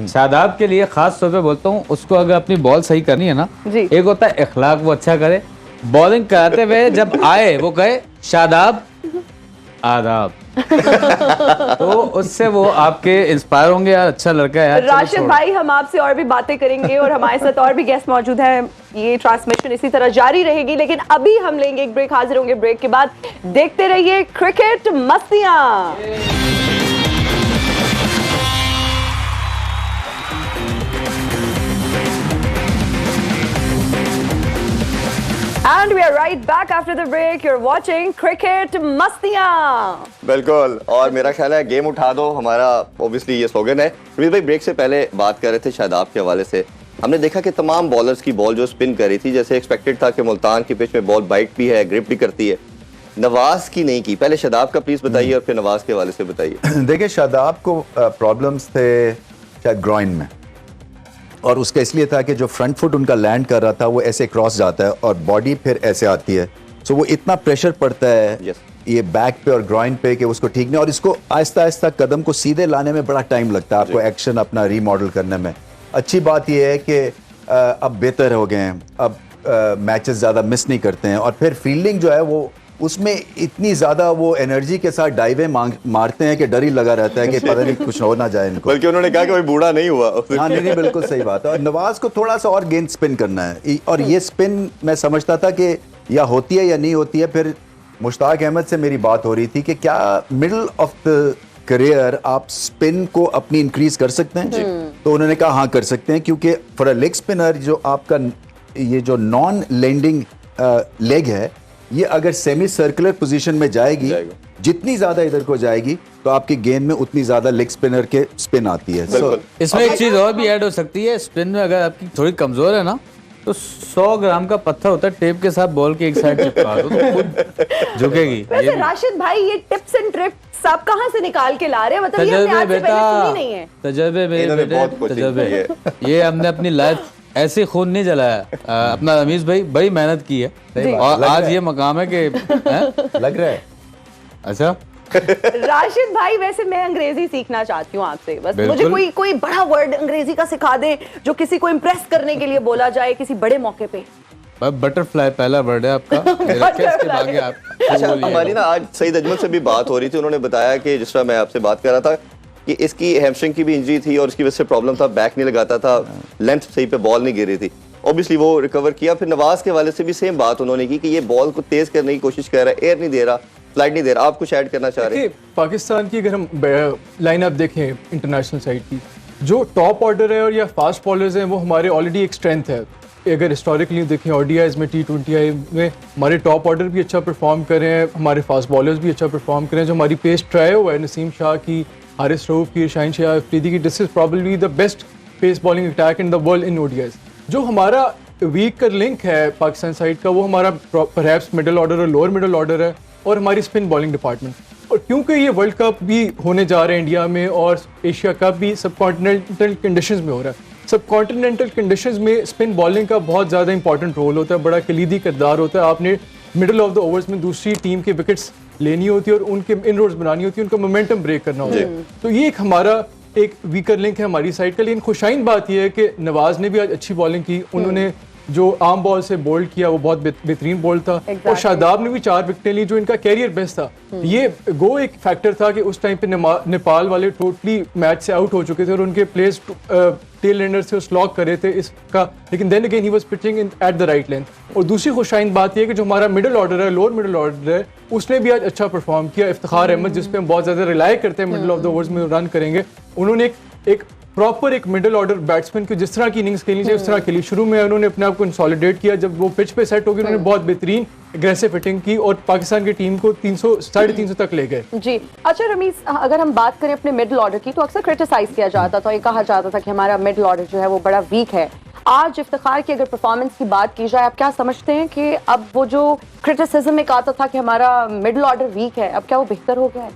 शादाब के लिए खास तौर पे बोलता हूँ, उसको अगर अपनी बॉल सही करनी है ना, एक होता है इखलाक, वो अच्छा करे, बॉलिंग कराते हुए जब आए वो कहे शादाब आदाब तो उससे वो आपके इंस्पायर होंगे, यार अच्छा लड़का है यार। राशिद भाई, हम आपसे और भी बातें करेंगे और हमारे साथ और भी गेस्ट मौजूद हैं। ये ट्रांसमिशन इसी तरह जारी रहेगी, लेकिन अभी हम लेंगे एक ब्रेक, हाजिर होंगे ब्रेक के बाद। देखते रहिए cricket मस्तियां। And we are right back after the break. You're watching Cricket मस्तियां। बिल्कुल, और मेरा ख्याल है गेम उठा दो हमारा ऑब्वियसली ये स्लोगन है। रमीज भाई, ब्रेक से पहले बात कर रहे थे शादाब के हवाले से। हमने देखा कि तमाम बॉलर्स की बॉल जो स्पिन कर रही थी, जैसे एक्सपेक्टेड था कि मुल्तान की पिच में बॉल बाइट भी है, ग्रिप भी करती है, नवाज की नहीं की। पहले शादाब का प्लीज बताइए और फिर नवाज के हवाले से बताइए। देखिए, शादाब को प्रॉब्लम्स थे शायद ग्रॉइन में, और उसका इसलिए था कि जो फ्रंट फुट उनका लैंड कर रहा था वो ऐसे क्रॉस जाता है और बॉडी फिर ऐसे आती है, सो वो इतना प्रेशर पड़ता है ये बैक पे और ग्रॉइन पे कि उसको ठीक नहीं, और इसको आहिस्ता आहिस्ता कदम को सीधे लाने में बड़ा टाइम लगता है आपको, एक्शन अपना रीमॉडल करने में। अच्छी बात ये है कि अब बेहतर हो गए हैं, अब मैचेस ज़्यादा मिस नहीं करते हैं, और फिर फील्डिंग जो है वो उसमें इतनी ज़्यादा वो एनर्जी के साथ डाइवें मारते हैं कि डर ही लगा रहता है कि पता नहीं कुछ हो ना जाए इनको। बल्कि उन्होंने कहा कि कोई बूढ़ा नहीं हुआ। हाँ, नहीं, बिल्कुल सही बात है। और नवाज को थोड़ा सा और गेंद स्पिन करना है, और ये स्पिन मैं समझता था कि या होती है या नहीं होती है। फिर मुश्ताक अहमद से मेरी बात हो रही थी कि क्या मिडिल ऑफ द करियर आप स्पिन को अपनी इंक्रीज कर सकते हैं, तो उन्होंने कहा हाँ कर सकते हैं, क्योंकि फॉर अ लेग स्पिनर जो आपका ये जो नॉन लैंडिंग लेग है, ये अगर सेमी सर्कुलर पोजीशन में जाएगी, जितनी ज्यादा इधर को जाएगी तो आपकी गेंद में उतनी ज्यादा लेग स्पिनर के स्पिन आती है। इसमें एक चीज और भी ऐड हो सकती है, स्पिन में अगर आपकी थोड़ी कमजोर है ना, तो 100 ग्राम का पत्थर होता है, टेप के साथ बॉल के एक साइड चिपका दो तो खुद झुकेगी। वैसे राशिद भाई, ये टिप्स एंड ट्रिक्स आप कहाँ से निकाल के ला रहे हैं? मतलब ये हमने आज से पहले सुनी नहीं है। तजर्बे मेरे बेटे, तजर्बे। ये हमने अपनी लाइफ ऐसे खून नहीं जलाया। अपना रमीज भाई बड़ी मेहनत की है, और आज ये मकाम है कि लग रहा है। अच्छा राशिद भाई, वैसे मैं अंग्रेजी सीखना चाहती हूँ आपसे, बस मुझे कोई बड़ा वर्ड अंग्रेजी का सिखा दें जो किसी को इम्प्रेस करने के लिए बोला जाए किसी बड़े मौके पे। बटरफ्लाई पहला वर्ड है आपका। आगे आप अच्छा, हमारी ना आज सईद अजमल से भी बात हो रही थी, उन्होंने बताया कि जिस तरह मैं आपसे बात कर रहा था कि इसकी हैमस्ट्रिंग की भी इंजरी थी और उसकी वजह से प्रॉब्लम था, बैक नहीं लगाता था, लेंथ सही पे बॉल नहीं गिर रही थी। ऑब्वियसली वो रिकवर किया। फिर नवाज के वाले से भी सेम बात उन्होंने की कि ये बॉल को तेज करने की कोशिश कर रहा है, एयर नहीं दे रहा, फ्लाइट नहीं दे रहा। आप कुछ ऐड करना चाह रहे हैं? पाकिस्तान की अगर हम लाइन अप देखें इंटरनेशनल साइड की, जो टॉप ऑर्डर है और या फास्ट बॉलर्स हैं वो हमारे ऑलरेडी एक स्ट्रेंथ है। अगर हिस्टोरिकली देखें ODIs में, T20 में हमारे टॉप ऑर्डर भी अच्छा परफॉर्म कर रहे हैं, हमारे फास्ट बॉलर्स भी अच्छा परफॉर्म कर रहे हैं। जो हमारी पेस ट्राई हुआ है नसीम शाह की, हारिस रऊफ की, शाहीन शाह अफरीदी की, this is probably the best pace bowling attack in the world in ODIs। जो हमारा वीक का लिंक है पाकिस्तान साइड का, वो हमारा परहैप्स मिडिल ऑर्डर और लोअर मिडिल ऑर्डर है, और हमारी स्पिन बॉलिंग डिपार्टमेंट। और क्योंकि ये वर्ल्ड कप भी होने जा रहे हैं इंडिया में, और एशिया कप भी सब कॉन्टिनेंटल कंडीशंस में हो रहा है, सब कॉन्टिनेंटल कंडीशंस में स्पिन बॉलिंग का बहुत ज़्यादा इंपॉर्टेंट रोल होता है, बड़ा कलीदी किरदार होता है। आपने मिडल ऑफ द ओवर्स में दूसरी टीम के विकेट्स लेनी होती है और उनके इनरोड्स बनानी होती है, उनका मोमेंटम ब्रेक करना होता है। तो ये एक हमारा एक वीकर लिंक है हमारी साइड का। लेकिन खुशाइन बात यह है कि नवाज ने भी आज अच्छी बॉलिंग की, उन्होंने जो आर्म बॉल से बोल्ड किया वो बहुत बेहतरीन बॉल था। और शादाब ने भी 4 विकेटें ली जो इनका कैरियर बेस्ट था। ये गो एक फैक्टर था कि उस टाइम पे नेपाल वाले टोटली मैच से आउट हो चुके थे और उनके प्लेयर्स टेल एंडर से स्लॉक कर रहे थे इसका, लेकिन then again he was pitching in at the right length. और दूसरी खुशाइन बात यह कि जो हमारा मिडिल ऑर्डर है, लोअर मिडिल ऑर्डर है, उसने भी आज अच्छा परफॉर्म किया। इफ्तिखार अहमद जिस पे हम बहुत ज्यादा रिलाई करते हैं मिडिल ऑफ द ओवर्स में रन करेंगे, उन्होंने एक प्रॉपर एक मिडिल ऑर्डर बैट्समैन की जिस तरह की इनिंग्स खेलनी चाहिए उस तरह खेली। शुरू में उन्होंने अपने आप को कंसोलिडेट किया, जब वो पिच पे सेट हो गए उन्होंने बहुत बेहतरीन एग्रेसिव हिटिंग की और पाकिस्तान की टीम को 300 350 तक ले गए। जी अच्छा रमीज, अगर हम बात करें अपने मिडिल ऑर्डर की तो अक्सर क्रिटिसाइज किया जाता था, ये कहा जाता था कि हमारा मिडिल ऑर्डर जो है वो बड़ा वीक है। आज इफ्तिखार की अगर परफॉर्मेंस की बात की जाए, आप क्या समझते हैं कि अब वो जो क्रिटिसिज्म में आता था कि हमारा मिडिल ऑर्डर वीक है, अब क्या वो बेहतर हो गया है?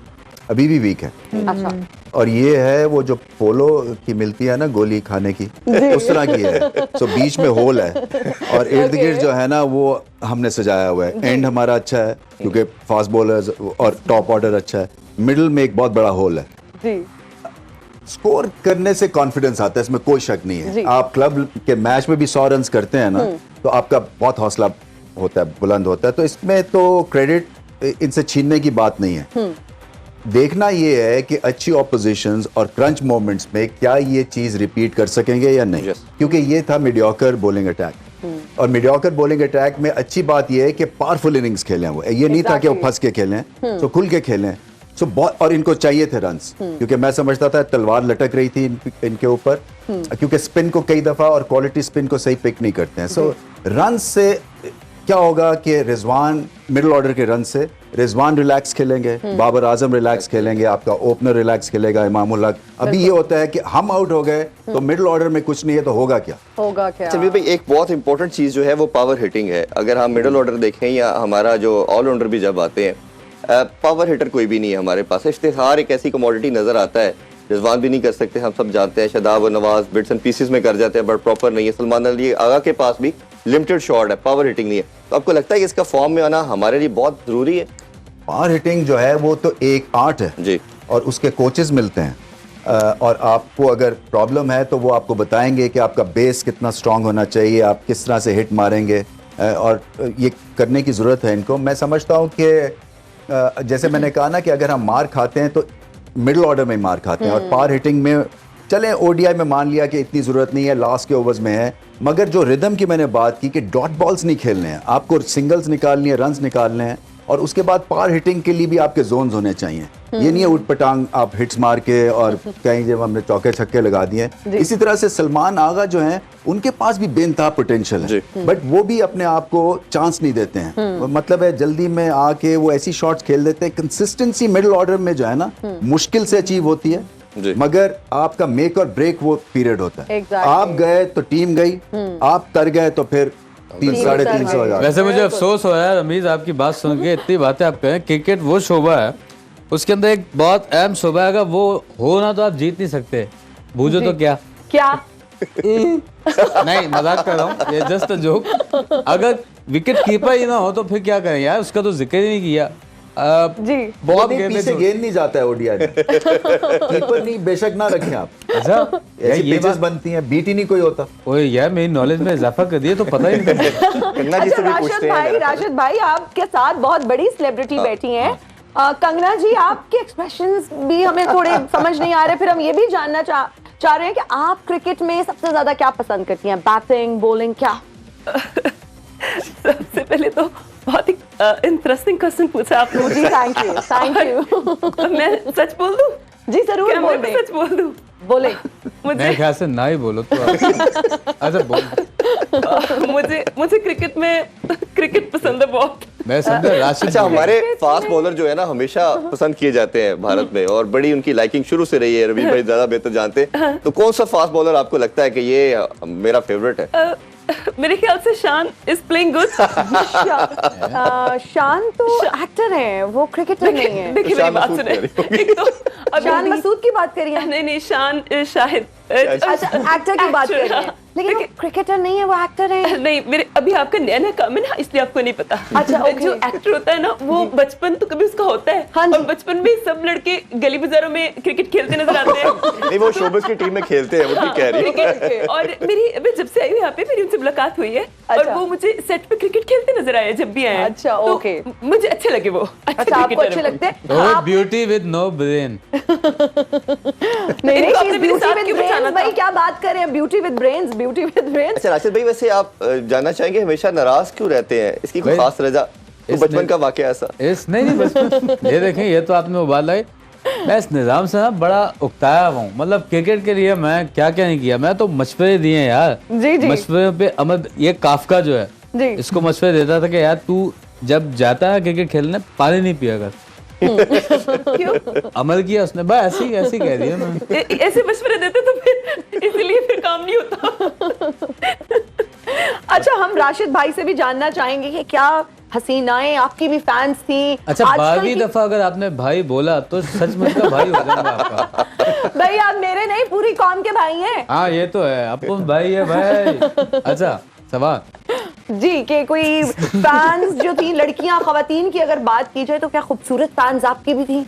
अभी भी वीक है। अच्छा, और ये है वो जो पोलो की मिलती है ना गोली खाने की, उस तरह की है। सो बीच में होल है और इर्द गिर्द जो है ना वो हमने सजाया हुआ है। एंड हमारा अच्छा है क्योंकि फास्ट बॉलर्स और टॉप ऑर्डर अच्छा है, मिडिल में एक बहुत बड़ा होल है। जी स्कोर करने से कॉन्फिडेंस आता है, इसमें कोई शक नहीं है। आप क्लब के मैच में भी 100 रन करते हैं ना तो आपका बहुत हौसला होता है, बुलंद होता है। तो इसमें तो क्रेडिट इनसे छीनने की बात नहीं है। देखना ये है कि अच्छी ऑपोजिशंस और क्रंच मोमेंट्स में क्या ये चीज रिपीट कर सकेंगे या नहीं। क्योंकि ये था मीडियोकर बॉलिंग अटैक और मीडियोकर बॉलिंग अटैक में अच्छी बात ये है कि पावरफुल इनिंग्स खेले वो, ये नहीं था कि वो फंस के खेलें, तो खुल के खेलें। सो बहुत, और इनको चाहिए थे रन्स, क्योंकि मैं समझता था तलवार लटक रही थी इनके ऊपर, क्योंकि स्पिन को कई दफा और क्वालिटी स्पिन को सही पिक नहीं करते हैं। सो रन से क्या होगा कि रिजवान मिडिल ऑर्डर के रन से रिजवान रिलैक्स खेलेंगे, बाबर आजम रिलैक्स खेलेंगे, आपका ओपनर रिलैक्स खेलेगा, इमामुल हक। अभी ये होता है कि हम आउट हो गए तो मिडिल ऑर्डर में कुछ नहीं है, तो होगा क्या? समीर भाई, एक बहुत इंपॉर्टेंट चीज जो है वो पावर हिटिंग है। अगर हम मिडिल ऑर्डर देखें या हमारा जो ऑलराउंडर भी जब आते हैं, पावर हिटर कोई भी नहीं है हमारे पास। इफ्तिखार एक ऐसी कमोडिटी नजर आता है, रिजवान भी नहीं कर सकते, हम सब जानते हैं। शादाब और नवाज बिट्स एंड पीसेस में कर जाते हैं बट प्रॉपर नहीं है। सलमान अली आगा के पास भी लिमिटेड शॉट है, पावर हिटिंग नहीं है। तो आपको लगता है कि इसका फॉर्म में आना हमारे लिए बहुत जरूरी है? पावर हिटिंग जो है वो तो एक आर्ट है जी, और उसके कोचेस मिलते हैं। और आपको अगर प्रॉब्लम है तो वो आपको बताएंगे कि आपका बेस कितना स्ट्रांग होना चाहिए, आप किस तरह से हिट मारेंगे, और ये करने की ज़रूरत है इनको। मैं समझता हूँ कि जैसे मैंने कहा ना कि अगर हम मार खाते हैं तो मिडिल ऑर्डर में मार खाते हैं, और पावर हिटिंग में चलें ओडीआई में मान लिया कि इतनी ज़रूरत नहीं है, लास्ट के ओवर्स में है। मगर जो रिदम की मैंने बात की कि डॉट बॉल्स नहीं खेलने हैं, आपको सिंगल्स निकालनी है, रन्स निकालने हैं, और उसके बाद पावर हिटिंग के लिए भी आपके जोन्स होने चाहिए। ये नहीं है उठ पटांग आप हिट्स मार के और कहीं जब हमने चौके छक्के लगा दिए। इसी तरह से सलमान आगा जो हैं उनके पास भी बेनता पोटेंशियल है, बट वो भी अपने आप को चांस नहीं देते हैं। मतलब है जल्दी में आके वो ऐसी शॉट्स खेल देते हैं। कंसिस्टेंसी मिडिल ऑर्डर में जो है ना मुश्किल से अचीव होती है, मगर आपका मेक और ब्रेक वो पीरियड होता है। आप गए तो टीम गई, आप तर गए तो फिर 300-350 हो जाता है। वैसे मुझे अफसोस हो रहा है रमीज आपकी बात सुन के, इतनी बातें आप कहें। क्रिकेट वो शोभा है, उसके अंदर एक बहुत अहम शोभा है, अगर वो हो ना तो आप जीत नहीं सकते। बूझो तो क्या नहीं, मजाक कर रहा हूँ, ये जस्ट अ जोक। अगर विकेट कीपर ही ना हो तो फिर क्या करें यार, उसका तो जिक्र ही नहीं किया। जी बहुत गेंद नहीं जाता है ओडीआई में। कीपर नहीं, बेशक ना रखें आप। अच्छा, ऐसी पिचेस बनती हैं, बीट ही नहीं कोई होता। ओए यार, मेरी नॉलेज में इजाफा कर दिया तो पता ही नहीं कंगना जी से भी पूछते हैं। राशिद भाई आपके साथ बहुत बड़ी सेलिब्रिटी बैठी हैं। कंगना जी, आपके एक्सप्रेशंस भी हमें थोड़े समझ नहीं आ रहे। फिर हम ये भी जानना चाह रहे हैं कि आप क्रिकेट में सबसे ज्यादा क्या पसंद करती हैं, बैटिंग, बॉलिंग, क्या? सबसे पहले तो बहुत ही इंटरेस्टिंग क्वेश्चन पूछा आपने। जी थैंक यू। मैं सच बोल दूं? जी जरूर क्या बोल मैं दें। सच बोल दूं? बोले। मेरे ख्याल से ना ही बोलो तो अच्छा बोल। मुझे क्रिकेट पसंद है बहुत। मैं समझा राशिद। अच्छा, हमारे फास्ट बॉलर जो है ना हमेशा पसंद किए जाते हैं भारत में, और बड़ी उनकी लाइकिंग शुरू से रही है। रवि भाई ज्यादा बेहतर जानते हैं, तो कौन सा फास्ट बॉलर आपको लगता है कि ये मेरा फेवरेट है? मेरे ख्याल से शान इज प्लेइंग गुड। शान तो एक्टर हैं, वो क्रिकेटर नहीं है। देखिए मेरी बात सुने। शान मसूद की बात करिए। नहीं, शान शाहिद अच्छा एक्टर की बात कर रहे हैं, लेकिन वो क्रिकेटर नहीं है, वो एक्टर है। नहीं, मेरे अभी आपका नया नया काम है ना, इसलिए आपको नहीं पता। अच्छा, ओके। जो एक्टर होता है ना, वो बचपन तो कभी उसका होता है, हाँ जी। और बचपन में सब लड़के गली बाजारों में क्रिकेट खेलते नजर आते हैं। नहीं, वो शोबिस की टीम में खेलते हैं, वो ठीक कह रही है। क्रिकेट। और मैं जब से आई हूँ यहाँ पे, मेरी उनसे मुलाकात हुई है, और अच्छा। वो मुझे सेट पे क्रिकेट खेलते नजर आए जब भी आए हैं। अच्छा, तो ओके। मुझे अच्छे लगे वो। अच्छा, आपको अच्छे लगते हैं? वो ब्यूटी विद नो ब्रेन। नहीं, इनको आपने she's मेरे beauty साथ with क्यों brains, बिठाना था? भाई क्या बात कर रहे हैं, beauty with brains, beauty with brains. अच्छा राशिद भाई, वैसे आप जानना चाहेंगे हमेशा नाराज क्यों रहते हैं? इसकी कोई भाई, खास वजह? तो इसमें- बचपन का वाकया ऐसा? नहीं बस ये देखें, ये तो आपने उबाला है। मैं इस निज़ाम से ना बड़ा उकताया हुआ हूँ। मतलब क्रिकेट के लिए मैं क्या क्या नहीं किया, मैं तो मशवरे दिए हैं यार। जी, जी। मशवरे पे अमल, ये काफका जो है जी। इसको मशवरे देता था कि यार तू जब जाता है क्रिकेट खेलने, पानी नहीं पिया कर। क्यों? अमल किया उसने, बस ऐसी कह दिया मैंने। ऐसे मशवरे देते तो फिर इसलिए फिर काम नहीं होता। अच्छा, हम राशिद भाई से भी जानना चाहेंगे कि क्या हसीनाएं आपकी भी फैंस थी? अच्छा, आजकल 12वीं की- दफा अगर आपने भाई बोला तो सचमुच का भाई हो जाऊंगा आपका। भाई आप मेरे नहीं, पूरी कौम के भाई हैं। हाँ ये तो है, अपन भाई है भाई। अच्छा सवाल जी, कि कोई फैंस जो थी, लड़कियां खवातीन की अगर बात की जाए तो क्या खूबसूरत फैंस आपकी भी थी?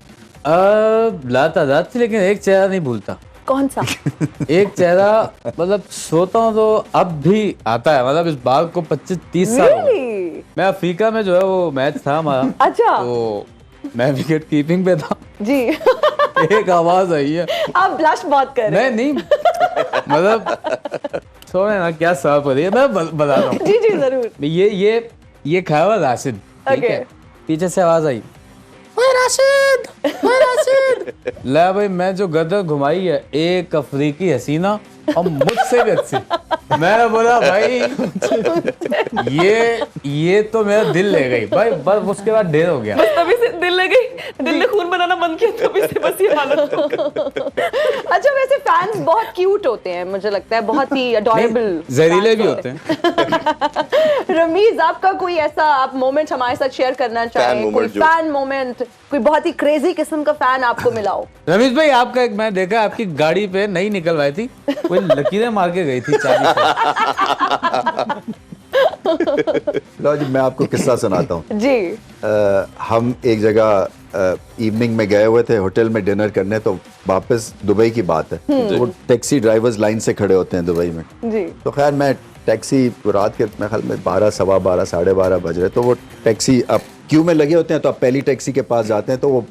लातादाद थी, लेकिन एक चेहरा नहीं भूलता। कौन सा? एक चेहरा, मतलब सोता हूँ तो अब भी आता है। मतलब इस बात को 25-30 साल हो गए। Really? मैं अफ्रीका में जो है वो मैच था हमारा, अच्छा। तो मैं विकेट कीपिंग पे था। जी। एक आवाज आई है, आप ब्लश बहुत कर रहे हैं। नहीं मतलब छोड़े ना, क्या साफ हो रही है, मैं बता रहा हूँ। जी जी जरूर। ये खाया हुआ राशिद, ठीक Okay. है। पीछे से आवाज आई, ओए राशिद, ओए राशिद। ला भाई, मैं जो गर्दन घुमाई है, एक अफ्रीकी हसीना और मुझसे भी अच्छी। मैं बोला भाई ये तो मेरा दिल ले गई भाई, बस उसके बाद ढेर हो गया। बस तभी से दिल ले गई, दिल ने खून बनाना बंद किया, तभी से बस ये हालत हो गई। अच्छा, वैसे फैंस बहुत क्यूट होते हैं, मुझे लगता है बहुत ही अडोरेबल। जहरीले भी होते हैं। रमीज, आपका कोई ऐसा आप मोमेंट हमारे साथ शेयर करना चाहें? moment कोई जो- फैन मोमेंट, कोई बहुत ही क्रेजी किस्म का फैन आपको मिला हो? रमेश भाई, आपका एक मैं देखा, आपकी गाड़ी पे नहीं निकलवाई थी, कोई लकीरें मार के गई थी चाबी से। लो जी, मैं आपको किस्सा सुनाता हूँ। जी। हम एक जगह इवनिंग में गए हुए थे होटल में डिनर करने, तो वापस दुबई की बात है, तो वो टैक्सी ड्राइवर्स लाइन से खड़े होते हैं दुबई में। जी। तो खैर मैं टैक्सी, रात के मेरे ख्याल में 12, सवा 12, 12:30 बज रहे, तो वो टैक्सी अब क्यू में लगे होते हैं, तो आप पहली टैक्सी के पास जाते हैं, तो वो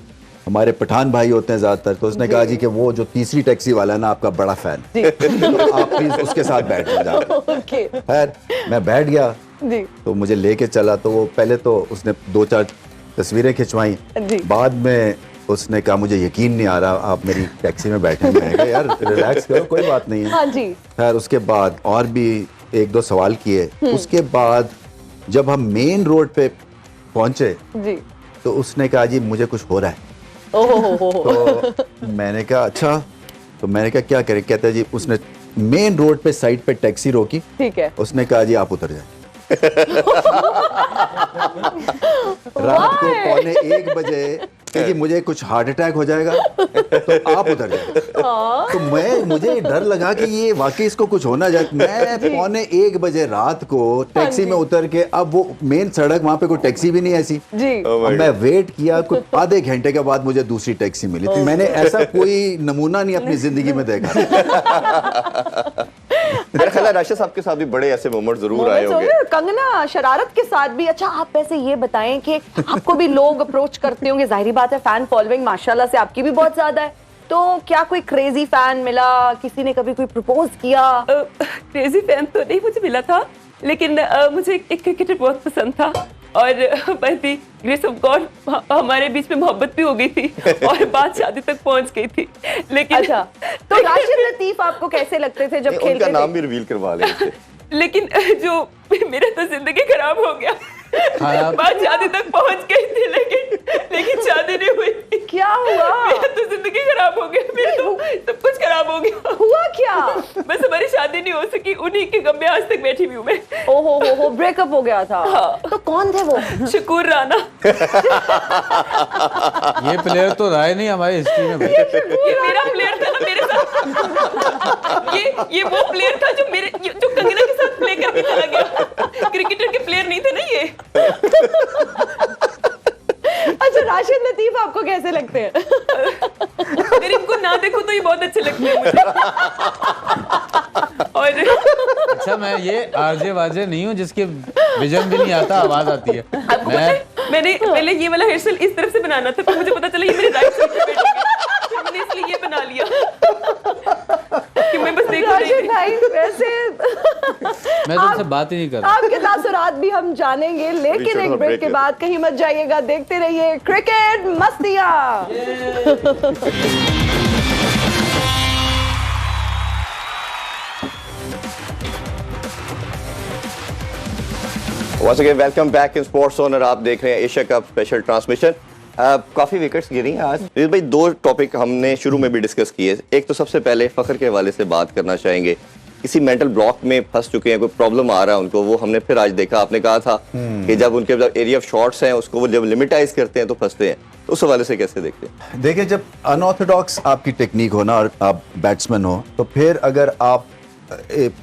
हमारे पठान भाई होते हैं ज़्यादातर। तो उसने कहा जी कि वो जो तीसरी टैक्सी वाला है ना, आपका बड़ा फैन, तो आप प्लीज उसके साथ बैठ जाओ। ओके। खैर मैं बैठ गया, जी। तो मुझे लेके चला। तो वो पहले तो उसने 2-4 तस्वीरें खिंचवाई, जी। बाद में उसने कहा मुझे यकीन नहीं आ रहा आप मेरी टैक्सी में बैठे। मैंने कहा यार रिलैक्स करो, कोई बात नहीं है। हाँ जी। खैर उसके बाद और भी 1-2 सवाल किए। उसके बाद जब हम मेन रोड पे पहुंचे, जी। तो उसने कहा जी मुझे कुछ हो रहा है। ओहो। तो मैंने कहा अच्छा, तो मैंने कहा क्या करें? कहता है जी, उसने मेन रोड पे साइड पे टैक्सी रोकी, ठीक है। उसने कहा जी आप उतर जाए। रात को 1:45 बजे कि मुझे कुछ हार्ट अटैक हो जाएगा, तो आप उतर जाए। तो मुझे डर लगा कि ये वाकई इसको कुछ होना जाए। मैं 1:45 बजे रात को टैक्सी में उतर के, अब वो मेन सड़क, वहां पे कोई टैक्सी भी नहीं ऐसी। जी। Oh my अब मैं वेट किया, कुछ आधे घंटे के बाद मुझे दूसरी टैक्सी मिली। तो मैंने ऐसा कोई नमूना नहीं अपनी जिंदगी में देखा। मेरा ख्याल है राशिद साहब के साथ भी बड़े ऐसे मोमेंट जरूर आए Moments होंगे। हो गए। कंगना शरारत के साथ भी। अच्छा, आप वैसे ये बताएं कि आपको भी लोग अप्रोच करते होंगे, जाहिर बात है फैन फॉलोइंग माशाल्लाह से आपकी भी बहुत ज्यादा है, तो क्या कोई क्रेजी फैन मिला? किसी ने कभी कोई प्रपोज किया? क्रेजी फैन तो नहीं मुझे मिला था, लेकिन मुझे एक क्रिकेटर बहुत पसंद था, और by the grace of God हमारे बीच में मोहब्बत भी हो गई थी और बात शादी तक पहुंच गई थी। लेकिन अच्छा, तो राशिद लतीफ आपको कैसे लगते थे जब नहीं, खेलते उनका नाम थे? भी रिवील करवा लेते। लेकिन जो मेरा तो जिंदगी खराब हो गया। हाँ। बात शादी तक पहुंच गई थी, लेकिन शादी नहीं हुई। क्या हुआ? मेरा तो जिंदगी खराब हो गया, मेरा तो सब कुछ खराब हो गया। हुआ क्या? बस हमारी शादी नहीं हो सकी, उन्हीं के गम में आज तक बैठी हुई हूँ मैं। ओहो हो, ब्रेकअप हो गया था। तो कौन थे वो? शकूर राना। ये प्लेयर तो रहा ही नहीं हमारी हिस्ट्री में भाई। ये मेरा प्लेयर था ना मेरे साथ। ये वो प्लेयर था जो जो कंगना के साथ प्ले करके चला गया। क्रिकेटर के प्लेयर नहीं थे ना ये। अच्छा, राशिद लतीफ आपको कैसे लगते हैं? अगर इनको ना देखो तो ये बहुत अच्छे लगते हैं मुझे। और अच्छा, मैं ये आरजे वाजे नहीं हूँ जिसके विजन भी नहीं आता, आवाज आती है। आपको पता है, मैंने पहले ये वाला हेयर स्टाइल इस तरफ से बनाना था, तो मुझे पता चला ये मेरे राइट साइड पे बैठेगा, फिर मैंने इसलिए ये बना लिया कि मैं बस देखो राशिद नहीं। भाई, वैसे मैं तुमसे बात ही नहीं कर रहा। आपके तासुरात भी हम जानेंगे, लेकिन एक ब्रेक के बाद कहीं मत जाइएगा, देखते रहिए cricket मस्तियां। Once again, welcome back in Sports Zone और आप देख रहे हैं एशिया कप स्पेशल ट्रांसमिशन। काफी विकेट्स गिरी हैं आज। रियाज भाई, दो टॉपिक हमने शुरू में भी डिस्कस किए। एक तो सबसे पहले फखर के हवाले से बात करना चाहेंगे। किसी मेंटल ब्लॉक में फंस चुके हैं, कोई प्रॉब्लम आ रहा है उनको, वो हमने फिर आज देखा। आपने कहा था कि जब उनके एरिया ऑफ शॉट्स हैं उसको वो जब लिमिटाइज करते हैं तो फंसते हैं। तो उस हवाले से कैसे देखते हैं? देखिए, जब अनऑर्थोडॉक्स आपकी टेक्निक हो ना और आप बैट्समैन हो, तो फिर अगर आप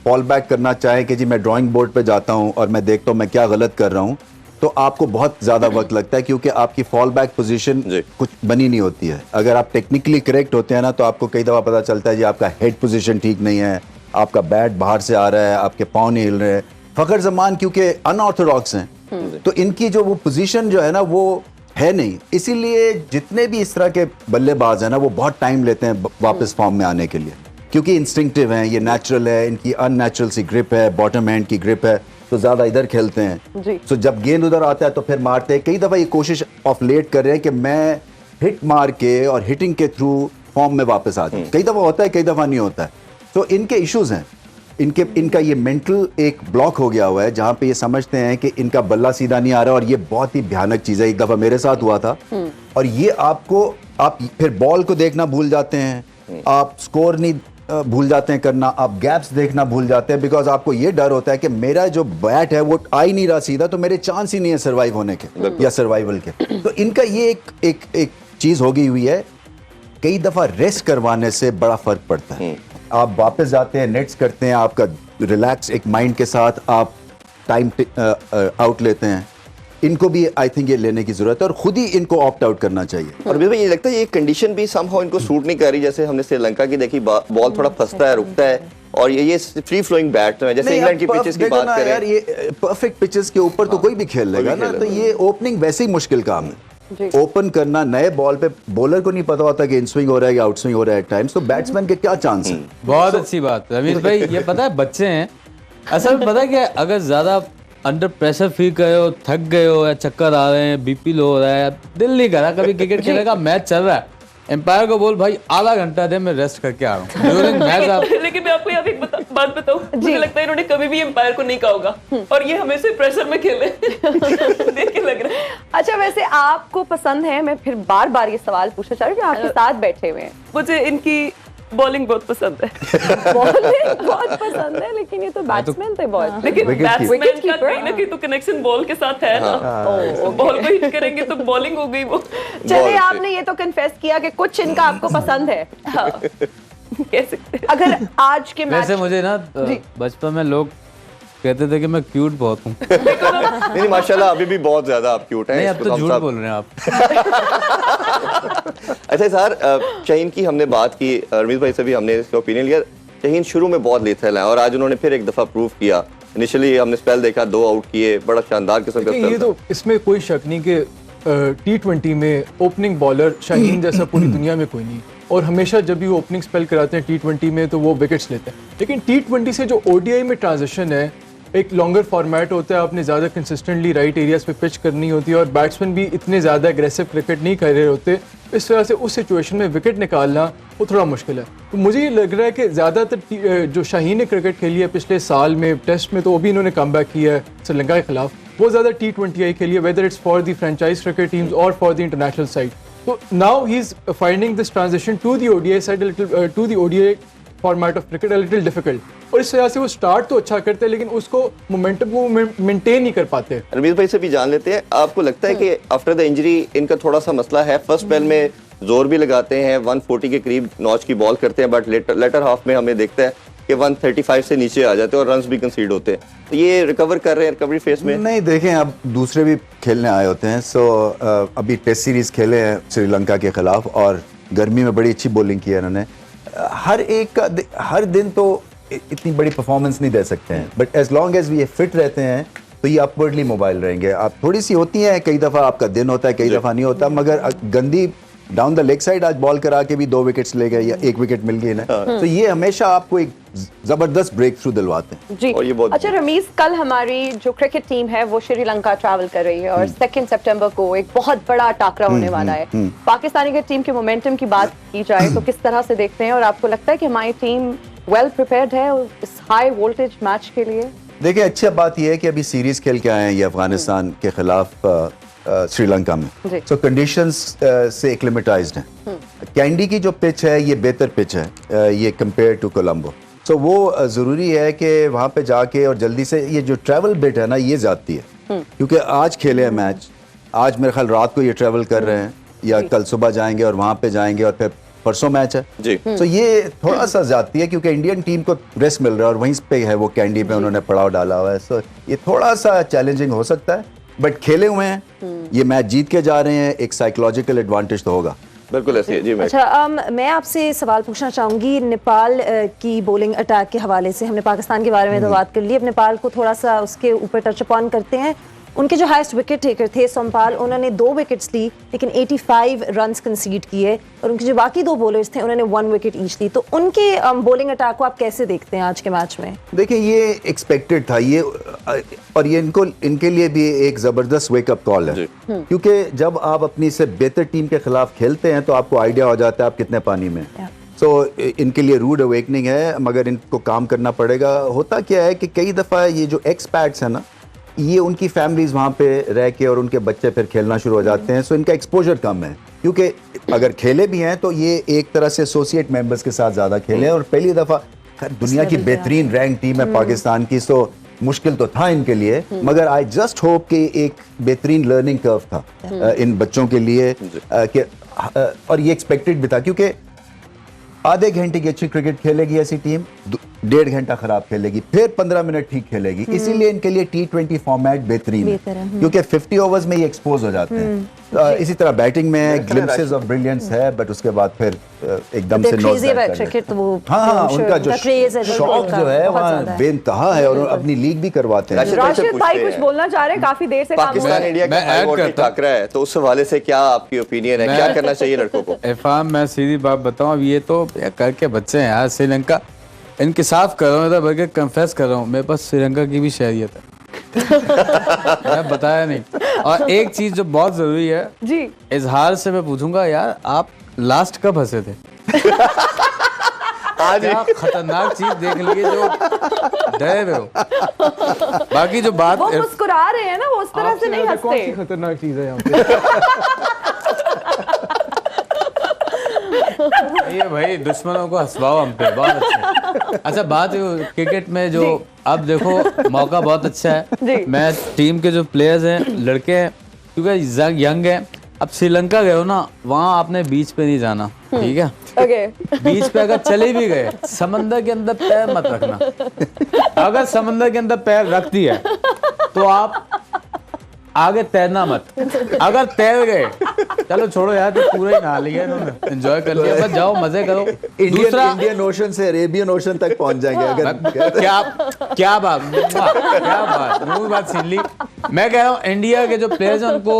फॉल बैक करना चाहें कि जी मैं ड्राइंग बोर्ड पे जाता हूं और मैं देखता हूं मैं क्या गलत कर रहा हूं, तो आपको बहुत ज़्यादा वक्त लगता है, क्योंकि आपकी फॉल बैक पोजीशन कुछ बनी नहीं होती है। अगर आप टेक्निकली करेक्ट होते हैं ना, तो आपको कई दफ़ा पता चलता है जी आपका हेड पोजीशन ठीक नहीं है, आपका बैट बाहर से आ रहा है, आपके पाँव नहीं हिल रहे हैं। फ़खर जमान क्योंकि अनऑर्थोडॉक्स हैं, तो इनकी जो वो पोजीशन जो है ना वो है नहीं, इसीलिए जितने भी इस तरह के बल्लेबाज हैं ना वो बहुत टाइम लेते हैं वापस फॉर्म में आने के लिए, क्योंकि इंस्टिंक्टिव हैं, ये नेचुरल है, इनकी अननेचुरल सी ग्रिप है, बॉटम हैंड की ग्रिप है, तो ज़्यादा इधर खेलते हैं। तो जब गेंद उधर आता है तो फिर मारते हैं। कई दफ़ा ये कोशिश ऑफ लेट कर रहे हैं कि मैं हिट मार के और हिटिंग के थ्रू फॉर्म में वापस आ जाऊँ। कई दफ़ा होता है, कई दफ़ा नहीं होता है। तो इनके इश्यूज हैं, इनका ये मेंटल एक ब्लॉक हो गया हुआ है, जहाँ पे ये समझते हैं कि इनका बल्ला सीधा नहीं आ रहा, और ये बहुत ही भयानक चीज़ है। एक दफ़ा मेरे साथ हुआ था, और ये आप फिर बॉल को देखना भूल जाते हैं, आप स्कोर नहीं भूल जाते हैं करना, आप गैप्स देखना भूल जाते हैं, बिकॉज आपको ये डर होता है कि मेरा जो बैट है वो आ ही नहीं रहा सीधा, तो मेरे चांस ही नहीं है सर्वाइव होने के या सर्वाइवल के। तो इनका ये एक चीज़ हो गई हुई है। कई दफ़ा रेस्ट करवाने से बड़ा फ़र्क पड़ता है। आप वापस जाते हैं, नेट्स करते हैं, आपका रिलैक्स एक माइंड के साथ आप टाइम आउट लेते हैं। इनको भी आई थिंक ये लेने की जरूरत है और खुद ही इनको ऑप्ट आउट करना चाहिए। और भाई ये लगता है ये कंडीशन भी समहाउ इनको सूट नहीं कर रही। जैसे हमने श्रीलंका की देखी, बॉल थोड़ा फंसता है, रुकता है, और ये फ्री फ्लोइंग बैट है। जैसे इंग्लैंड की पिचेस की बात करें यार, ये परफेक्ट पिचेस के ऊपर तो कोई भी खेल लेगा ना, तो ये ओपनिंग वैसे ही मुश्किल काम है। ओपन करना नए बॉल पे, बॉलर को नहीं पता होता कि इन स्विंग हो रहा है या आउट स्विंग हो रहा है एट टाइम्स, तो बैट्समैन के क्या चांस हैं? बहुत अच्छी बात रमीज भाई। ये पता है बच्चे हैं, असल में पता है क्या, अगर ज्यादा अंडर प्रेशर फील गए हो, थक गए हो, या चक्कर आ रहे हैं, बीपी लो हो रहा है, दिल नहीं कर रहा कभी क्रिकेट खेलने का, मैच चल रहा है, एम्पायर को बोल भाई आधा घंटा दे, मैं रेस्ट करके आ रहा हूँ ड्यूरिंग मैच। आप लेकिन मैं आपको यहाँ पे एक बात बताऊँ, मुझे लगता है इन्होंने कभी भी एम्पायर को नहीं कहा होगा, और ये हमेशा प्रेशर में खेले देख के लग रहा है। अच्छा, वैसे आपको पसंद है, मैं फिर बार बार ये सवाल पूछना चाह रही हूँ, आपके साथ बैठे हुए हैं, मुझे इनकी बॉलिंग बहुत पसंद है। बॉलिंग बहुत पसंद है, लेकिन ये तो बैट्समैन थे बहुत। लेकिन बैट्समैन का Wicket-keeper, कहीं ना कहीं तो कनेक्शन बॉल के साथ है ना, बॉल को हिट करेंगे तो बॉलिंग हो गई वो। चलिए, आपने ये तो कन्फेस किया कि कुछ इनका आपको पसंद है। हाँ, कह सकते हैं। अगर आज के मैच, वैसे मुझे ना बचपन में लोग कहते थे कि मैं क्यूट बहुत हूँ। नहीं, माशाल्लाह अभी भी बहुत ज्यादा आप क्यूट हैं। नहीं, अब तो झूठ बोल रहे हैं आप। अच्छा सर, शाहीन की हमने बात की, रमीज भाई से भी हमने इसका ओपिनियन लिया। शाहीन शुरू में बहुत लेथल है और आज उन्होंने फिर एक दफा प्रूव किया। इनिशियली हमने स्पेल देखा, 2 आउट किए, बड़ा शानदार किस्म का ये स्पेल तो इसमें कोई शक नहीं कि T20 में ओपनिंग बॉलर शाहीन जैसा पूरी दुनिया में कोई नहीं, और हमेशा जब भी वो ओपनिंग स्पेल कराते हैं T20 में तो वो विकेट्स लेते हैं। लेकिन T20 से जो ODI में ट्रांजिशन है, एक लॉन्गर फॉर्मेट होता है, आपने ज़्यादा कंसिस्टेंटली राइट एरियाज पे पिच करनी होती है, और बैट्समैन भी इतने ज़्यादा एग्रेसिव क्रिकेट नहीं कर रहे होते, इस तरह से उस सिचुएशन में विकेट निकालना वो थोड़ा मुश्किल है। तो मुझे ये लग रहा है कि ज़्यादातर जो शाहीन ने क्रिकेट खेली है पिछले साल में टेस्ट में, तो वो भी इन्होंने कम बैक किया है श्रीलंका के खिलाफ, वो ज़्यादा T20 के लिए, whether it's for the franchise cricket teams और फॉर द इंटरनेशनल साइड। तो now he is finding this transition to the ODI side, to the ODI format of cricket little difficult, और इस वजह से वो स्टार्ट तो अच्छा करते हैं लेकिन उसको मोमेंटम को मेंटेन नहीं कर पाते। रमीज भाई से भी जान लेते हैं, आपको लगता है कि आफ्टर द इंजरी इनका थोड़ा सा मसला है? फर्स्ट स्पेल में जोर भी लगाते हैं, 140 के करीब नॉच की बॉल करते हैं, बट लेटर हाफ में हमें देखता है कि 135 से नीचे आ जाते हैं और रन्स भी कंसीड होते हैं। तो ये रिकवर कर रहे हैं रिकवरी फेस में? नहीं, देखें अब दूसरे भी खेलने आए होते हैं। सो अभी टेस्ट सीरीज खेले हैं श्रीलंका के खिलाफ और गर्मी में बड़ी अच्छी बॉलिंग की है इन्होंने। हर एक का हर दिन तो इतनी बड़ी परफॉर्मेंस नहीं दे सकते हैं, बट एज लॉन्ग एज ये फिट रहते हैं तो ये अपवर्डली मोबाइल रहेंगे। आप थोड़ी सी होती है, कई दफ़ा आपका दिन होता है, कई दफ़ा नहीं होता, मगर गंदी डाउन द लेग साइड आज बॉल करा के भी 2 विकेट्स ले गए या 1 विकेट मिल गई ना, तो ये हमेशा आपको एक जबरदस्त ब्रेक थ्रू दिलवाते हैं। जी। और ये बहुत अच्छा रमीज, कल हमारी जो क्रिकेट टीम है वो श्रीलंका ट्रैवल कर रही है और 2 सितंबर को एक बहुत बड़ा टाकरा होने वाला है। पाकिस्तानी की टीम के मोमेंटम की बात की जाए तो किस तरह से देखते हैं, और आपको लगता है कि हमारी टीम वेल प्रिपेयर्ड है इस हाई वोल्टेज मैच के लिए? देखिए, अच्छी बात यह है कि अभी सीरीज खेल के आए हैं ये अफगानिस्तान के खिलाफ श्रीलंका में, सो कंडीशंस से एक्लिमेटाइज्ड हैं। कैंडी की जो पिच है ये बेहतर पिच है ये कंपेयर टू कोलंबो, सो वो ज़रूरी है कि वहाँ पे जाके और जल्दी से ये जो ट्रैवल बिट है ना ये जाती है, क्योंकि आज खेले हैं मैच, आज मेरे ख्याल रात को ये ट्रैवल कर रहे हैं या कल सुबह जाएंगे और वहाँ पे जाएंगे और फिर परसों मैच है जी। तो ये थोड़ा सा जाती है क्योंकि इंडियन टीम को रेस्ट मिल रहा है और वहीं पे है वो कैंडी पे उन्होंने पड़ाव डाला हुआ है, सो ये थोड़ा सा चैलेंजिंग हो सकता है, बट खेले हुए हैं, ये मैच जीत के जा रहे हैं, एक साइकोलॉजिकल एडवांटेज तो होगा। बिल्कुल ऐसे जी। अच्छा, मैं आपसे सवाल पूछना चाहूंगी नेपाल की बॉलिंग अटैक के हवाले से। हमने पाकिस्तान के बारे में तो बात कर ली, अब नेपाल को थोड़ा सा उसके ऊपर टच अपॉन करते हैं। उनके जो हाईएस्ट विकेट टेकर थे सोमपाल, उन्होंने 2 विकेट्स ली लेकिन 85 रन्स कंसीड किए, और उनके जो बाकी 2 बॉलर्स थे उन्होंने 1 विकेट ईच ली। तो उनके बॉलिंग अटैक को आप कैसे देखते हैं आज के मैच में? देखिए, ये एक्सपेक्टेड था ये, और ये इनके लिए भी एक ज़बरदस्त वेकअप कॉल है, क्योंकि जब आप अपनी से बेहतर टीम के खिलाफ खेलते हैं तो आपको आइडिया हो जाता है आप कितने पानी में। सो इनके लिए रूड अवेकनिंग है, मगर इनको काम करना पड़ेगा। होता क्या है कि कई दफ़ा ये जो एक्सपैट्स हैं ना, ये उनकी फैमिलीज वहाँ पे रह के और उनके बच्चे फिर खेलना शुरू हो जाते हैं, सो इनका एक्सपोजर कम है, क्योंकि अगर खेले भी हैं तो ये एक तरह से एसोसिएट मेंबर्स के साथ ज़्यादा खेले हैं, और पहली दफ़ा दुनिया की बेहतरीन रैंक टीम है पाकिस्तान की, सो मुश्किल तो था इनके लिए, मगर आई जस्ट होप कि एक बेहतरीन लर्निंग कर्व था इन बच्चों के लिए, और ये एक्सपेक्टेड भी था, क्योंकि आधे घंटे की अच्छी क्रिकेट खेलेगी ऐसी टीम, 1.5 घंटा खराब खेलेगी, फिर 15 मिनट ठीक खेलेगी। इसीलिए इनके लिए T20 फॉर्मेट बेहतरीन है, क्योंकि 50 ओवर्स में ये एक्सपोज हो जाते हैं। इसी तरह बैटिंग में ग्लिम्पसेस ऑफ ब्रिलियंस है, बट उसके बाद फिर एकदम से नॉट क्रिकेट तो वो हाँ, उनका जो शौक जो है वहाँ बेइंतहा है, और अपनी लीग भी करवाते हैं। राशिद भाई कुछ बोलना चाह रहे हैं, काफी देर से पाकिस्तान इंडिया का हाई वोल्टेज टाकरा है, तो उस हवाले से क्या आपकी ओपिनियन है, क्या करना चाहिए लड़कों को? इरफान, मैं सीधी बात बताऊं, अब ये तो करके बच्चे हैं यार श्रीलंका, इनके साफ कर रहा हूँ, बल्कि कन्फेस कर रहा हूँ, मेरे पास श्रीलंका की भी शहरियत है। मैं बताया नहीं। और एक चीज जो बहुत जरूरी है जी, इजहार से मैं पूछूंगा, यार आप लास्ट कब हंसे थे? आज क्या खतरनाक चीज देख लिए जो डरे हुए हो। बाकी जो बात वो मुस्कुरा रहे हैं ना, वो उस तरह से नहीं कौन सी हंसते। खतरनाक चीज है यहाँ पे? ये भाई दुश्मनों को हंसवाओ हम पे, बहुत अच्छा। अच्छा, बात क्रिकेट में जो अब देखो मौका बहुत अच्छा है, मैं टीम के जो प्लेयर्स हैं, लड़के हैं, क्योंकि यंग हैं, अब श्रीलंका गए हो ना, वहाँ आपने बीच पे नहीं जाना, ठीक है? बीच पे अगर चले भी गए, समंदर के अंदर पैर मत रखना। अगर समंदर के अंदर पैर रख दिया तो आप आगे तैरना मत। अगर तैर गए, चलो छोड़ो यार, तो पूरा ही नहा लिया इन्होंने, एंजॉय कर लिया, बस जाओ मजे करो। इंडियन ओशन से अरेबियन ओशन तक पहुंच जाएंगे अगर। क्या बात वो बात छीन ली। मैं कह रहा हूँ इंडिया के जो प्लेयर्स हैं उनको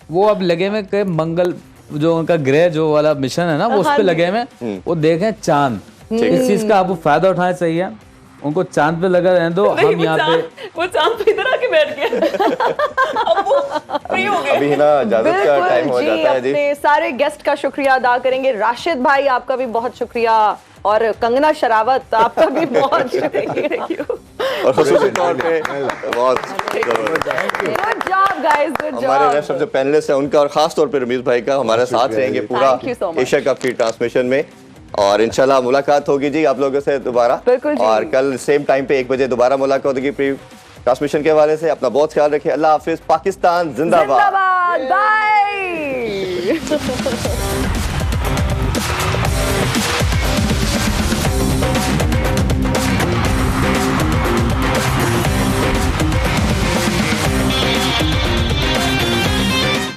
वो अब लगे में कि मंगल जो उनका ग्रह जो वाला मिशन है ना, वो उस पे लगे में, वो देखें चांद, इस चीज का आपको फायदा उठाना चाहिए, उनको चांद पे लगा रहने दो। हम यहाँ पे वो चांद पे इधर आके बैठ गया। अब वो फ्री हो गए। अभी ना इजाजत का टाइम हो जाता है जी। अपने सारे गेस्ट का शुक्रिया अदा करेंगे। राशिद भाई आपका भी बहुत शुक्रिया, और कंगना शरावत आपका भी बहुत शुक्रिया। और खुसूसी तौर पे बहुत good job guys, good job. हमारे रेस्ट ऑफ जो पैनलिस्ट हैं उनका, और खास तौर पे रमीज भाई का हमारे साथ रहेंगे पूरा Thank you so much. Asia cup की ट्रांसमिशन में। और इंशाल्लाह मुलाकात होगी जी आप लोगों से दोबारा। बिल्कुल जी। और कल सेम टाइम पे 1 बजे दोबारा मुलाकात होगी प्री ट्रांसमिशन के हवाले से। अपना बहुत ख्याल रखिए। अल्लाह हाफिज। पाकिस्तान जिंदाबाद। जिंदाबाद। बाय।